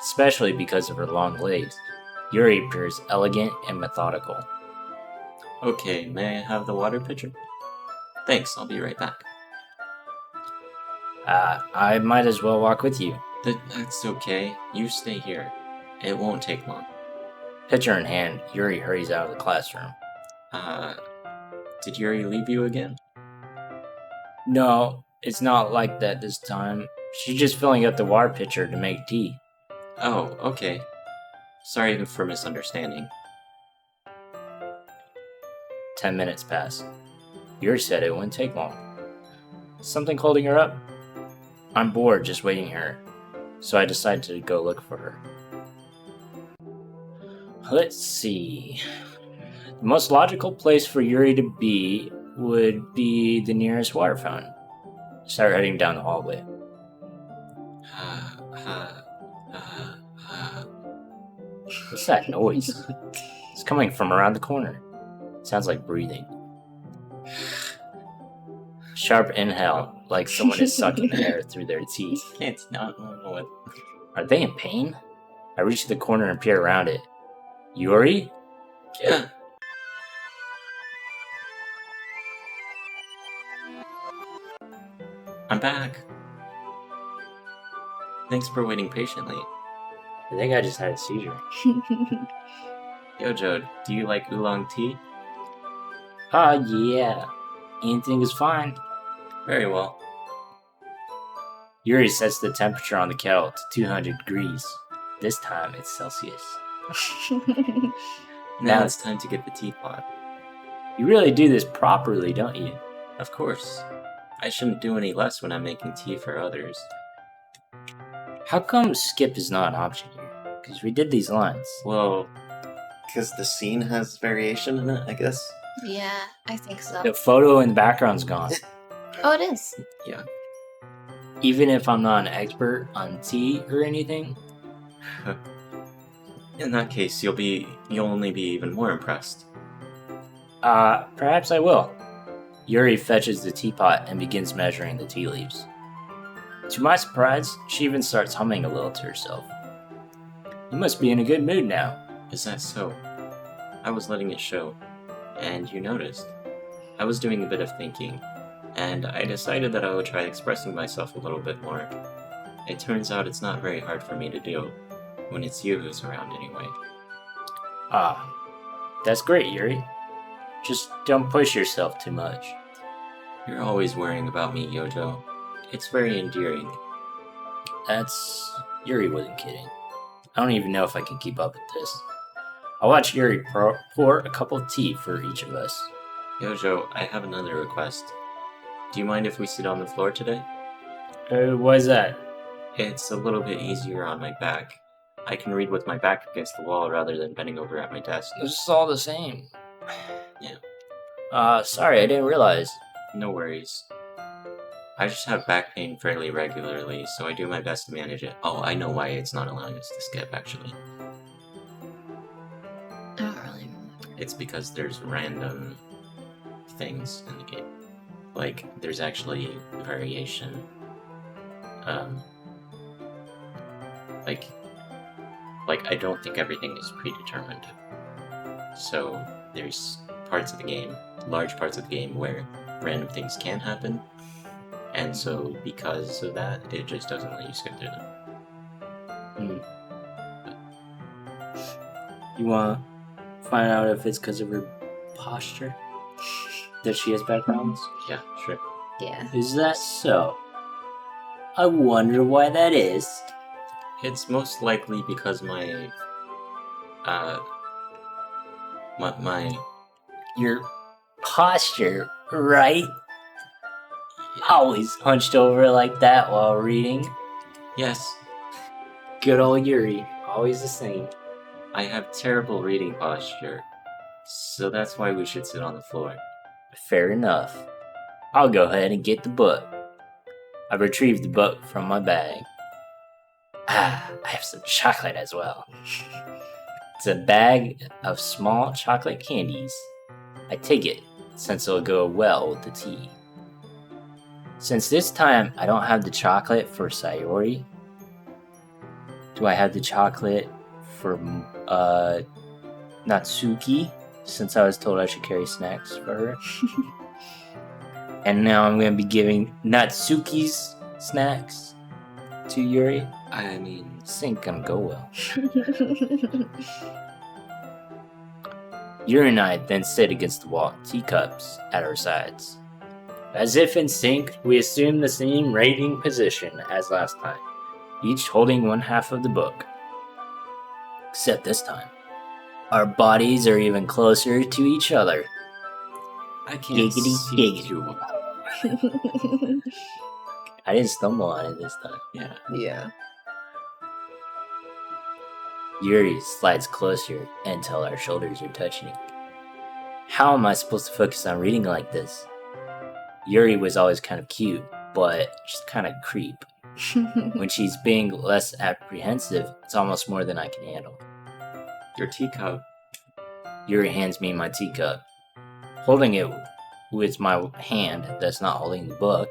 especially because of her long legs. Yuri appears elegant and methodical. Okay, may I have the water pitcher? Thanks, I'll be right back. I might as well walk with you. That's okay. You stay here. It won't take long. Pitcher in hand, Yuri hurries out of the classroom. Did Yuri leave you again? No, it's not like that this time. She's just filling up the water pitcher to make tea. Oh, okay. Sorry for misunderstanding. 10 minutes pass. Yuri said it wouldn't take long. Something holding her up? I'm bored just waiting here, so I decided to go look for her. Let's see. The most logical place for Yuri to be would be the nearest water fountain. Start heading down the hallway. What's that noise? It's coming from around the corner. It sounds like breathing. Sharp inhale, like someone is sucking air through their teeth. It's not what. Are they in pain? I reach the corner and peer around it. Yuri? Yeah. I'm back. Thanks for waiting patiently. I think I just had a seizure. Yojo, do you like oolong tea? Yeah. Anything is fine. Very well. Yuri sets the temperature on the kettle to 200 degrees. This time it's Celsius. Now it's time to get the teapot. You really do this properly, don't you? Of course. I shouldn't do any less when I'm making tea for others. How come skip is not an option here? Because we did these lines. Well, because the scene has variation in it, I guess. Yeah, I think so. The photo in the background's gone. Oh, it is. Yeah. Even if I'm not an expert on tea or anything. In that case, you'll only be even more impressed. Perhaps I will. Yuri fetches the teapot and begins measuring the tea leaves. To my surprise, she even starts humming a little to herself. You must be in a good mood now. Is that so? I was letting it show, and you noticed. I was doing a bit of thinking, and I decided that I would try expressing myself a little bit more. It turns out it's not very hard for me to do, when it's you who's around anyway. That's great, Yuri. Just don't push yourself too much. You're always worrying about me, Yojo. It's very endearing. Yuri wasn't kidding. I don't even know if I can keep up with this. I'll watch Yuri pour a cup of tea for each of us. Yojo, I have another request. Do you mind if we sit on the floor today? Why is that? It's a little bit easier on my back. I can read with my back against the wall rather than bending over at my desk. It's all the same. Yeah. Sorry, I didn't realize. No worries. I just have back pain fairly regularly, so I do my best to manage it. Oh, I know why it's not allowing us to skip, actually. I don't really remember. It's because there's random things in the game. Like, there's actually variation. Like, I don't think everything is predetermined. So, there's parts of the game, large parts of the game, where random things can happen. And so, because of that, it just doesn't let you skip through them. You want to find out if it's because of her posture? That she has bad problems? Yeah, sure. Yeah. Is that so? I wonder why that is. It's most likely because my Your posture, right? Always hunched over like that while reading. Yes, Good old Yuri, always the same. I have terrible reading posture, so that's why we should sit on the floor. Fair enough. I'll go ahead and get the book. I retrieved the book from my bag. I have some chocolate as well. It's a bag of small chocolate candies. I take it, since it'll go well with the tea. Since this time I don't have the chocolate for Sayori, do I have the chocolate for Natsuki, since I was told I should carry snacks for her? And now I'm going to be giving Natsuki's snacks to Yuri? I mean, This ain't gonna go well. Yuri and I then sit against the wall, teacups at our sides. As if in sync, we assume the same rating position as last time, each holding one half of the book. Except this time, our bodies are even closer to each other. I can't Giggity, see giggity. too well. I didn't stumble on it this time. Yeah. Yeah. Yuri slides closer until our shoulders are touching. How am I supposed to focus on reading like this? Yuri was always kind of cute, but just kind of creep. When she's being less apprehensive, it's almost more than I can handle. Your teacup. Yuri hands me my teacup. Holding it with my hand that's not holding the book,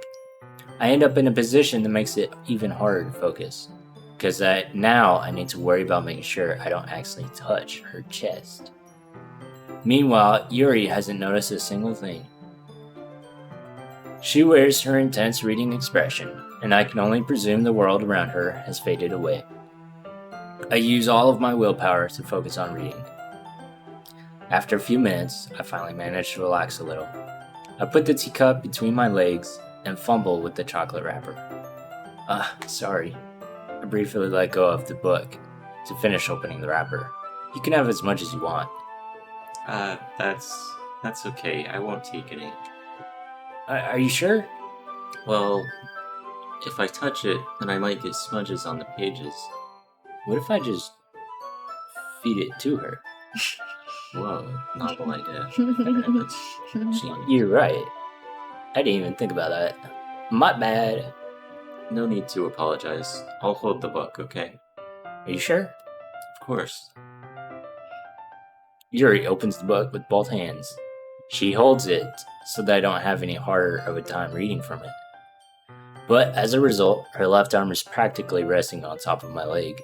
I end up in a position that makes it even harder to focus. Because now I need to worry about making sure I don't accidentally touch her chest. Meanwhile, Yuri hasn't noticed a single thing. She wears her intense reading expression, and I can only presume the world around her has faded away. I use all of my willpower to focus on reading. After a few minutes, I finally manage to relax a little. I put the teacup between my legs and fumble with the chocolate wrapper. Sorry. I briefly let go of the book to finish opening the wrapper. You can have as much as you want. That's okay. I won't take any. Are you sure? Well, if I touch it, then I might get smudges on the pages. What if I just feed it to her? Whoa, novel idea. That's genius. You're right. I didn't even think about that. My bad. No need to apologize. I'll hold the book, okay? Are you sure? Of course. Yuri opens the book with both hands. She holds it so that I don't have any harder of a time reading from it. But as a result, her left arm is practically resting on top of my leg.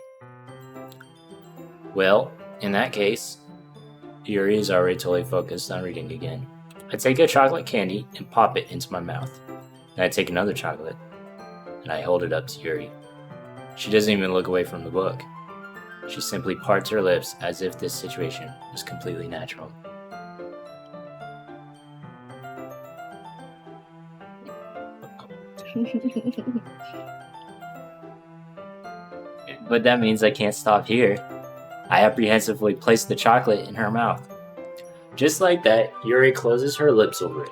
Well, in that case, Yuri is already totally focused on reading again. I take a chocolate candy and pop it into my mouth. Then I take another chocolate and I hold it up to Yuri. She doesn't even look away from the book. She simply parts her lips as if this situation was completely natural. But that means I can't stop here. I apprehensively place the chocolate in her mouth. Just like that, Yuri closes her lips over it.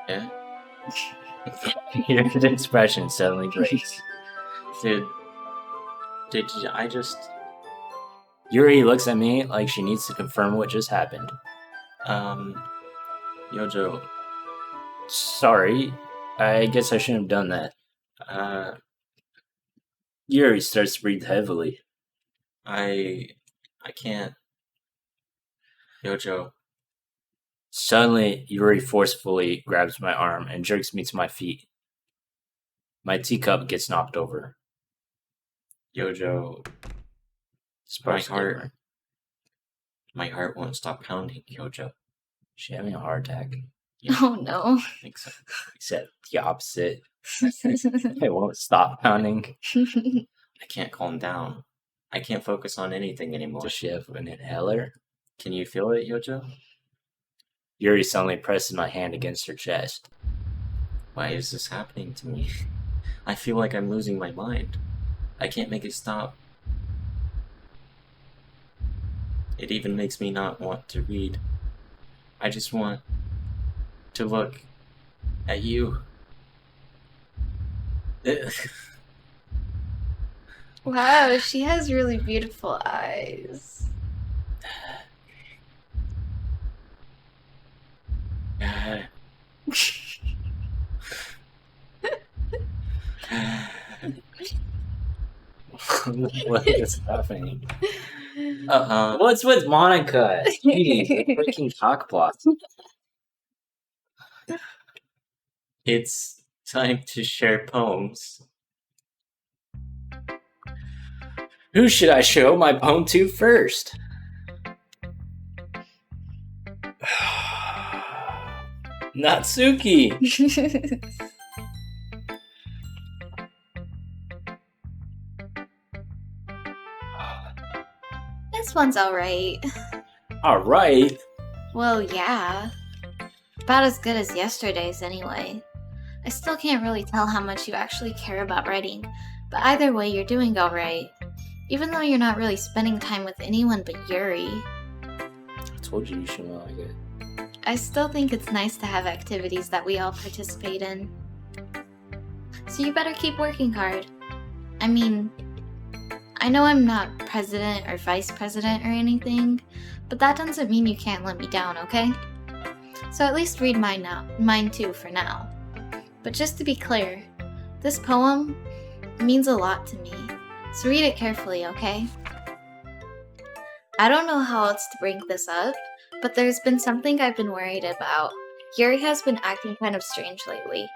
Yeah? Yuri's expression suddenly breaks. Did I just... Yuri looks at me like she needs to confirm what just happened. Yojo, Sorry, I guess I shouldn't have done that. Yuri starts to breathe heavily. I can't... Yojo, Suddenly, Yuri forcefully grabs my arm and jerks me to my feet. My teacup gets knocked over. Yojo, Sparks heart- different. my heart won't stop pounding, Yojo. She's having a heart attack. Oh no. I think so. Except the opposite. It won't stop pounding. I can't calm down. I can't focus on anything anymore. Does she have an inhaler? Can you feel it, Yojo? Yuri suddenly presses my hand against her chest. Why is this happening to me? I feel like I'm losing my mind. I can't make it stop. It even makes me not want to read. I just want to look at you. Wow, she has really beautiful eyes. What is happening? Uh-uh. What's with Monika? Jeez, the freaking cockblock. It's time to share poems. Who should I show my poem to first? Natsuki! This one's alright. Alright. Well, yeah. About as good as yesterday's, anyway. I still can't really tell how much you actually care about writing, but either way, you're doing alright. Even though you're not really spending time with anyone but Yuri. I told you should know like it. I still think it's nice to have activities that we all participate in. So you better keep working hard. I mean, I know I'm not president or vice president or anything, but that doesn't mean you can't let me down, okay? So at least read mine too for now. But just to be clear, this poem means a lot to me, so read it carefully, okay? I don't know how else to bring this up, but there's been something I've been worried about. Yuri has been acting kind of strange lately.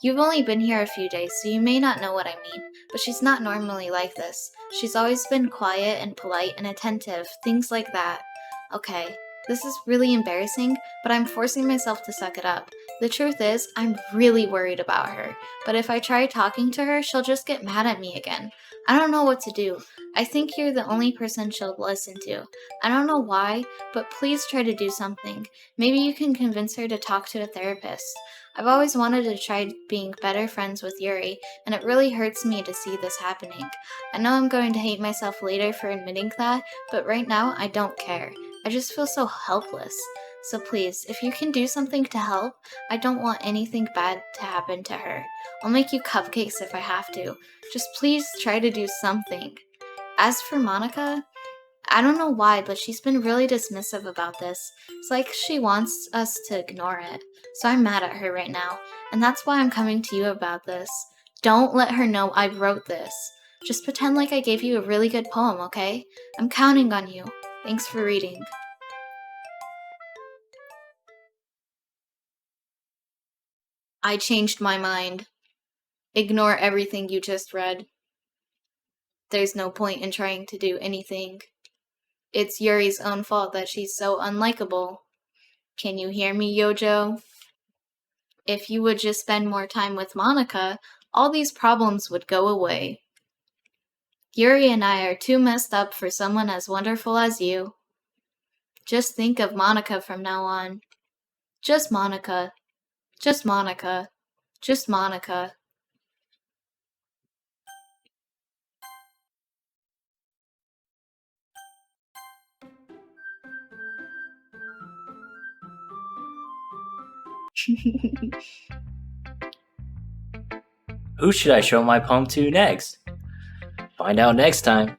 You've only been here a few days, so you may not know what I mean, but she's not normally like this. She's always been quiet and polite and attentive, things like that. Okay, this is really embarrassing, but I'm forcing myself to suck it up. The truth is, I'm really worried about her, but if I try talking to her, she'll just get mad at me again. I don't know what to do. I think you're the only person she'll listen to. I don't know why, but please try to do something. Maybe you can convince her to talk to a therapist. I've always wanted to try being better friends with Yuri, and it really hurts me to see this happening. I know I'm going to hate myself later for admitting that, but right now I don't care. I just feel so helpless. So please, if you can do something to help, I don't want anything bad to happen to her. I'll make you cupcakes if I have to. Just please try to do something. As for Monika, I don't know why, but she's been really dismissive about this. It's like she wants us to ignore it. So I'm mad at her right now, and that's why I'm coming to you about this. Don't let her know I wrote this. Just pretend like I gave you a really good poem, okay? I'm counting on you. Thanks for reading. I changed my mind. Ignore everything you just read. There's no point in trying to do anything. It's Yuri's own fault that she's so unlikable. Can you hear me, Yojo? If you would just spend more time with Monika, all these problems would go away. Yuri and I are too messed up for someone as wonderful as you. Just think of Monika from now on. Just Monika. Just Monika. Just Monika. Who should I show my poem to next? Find out next time.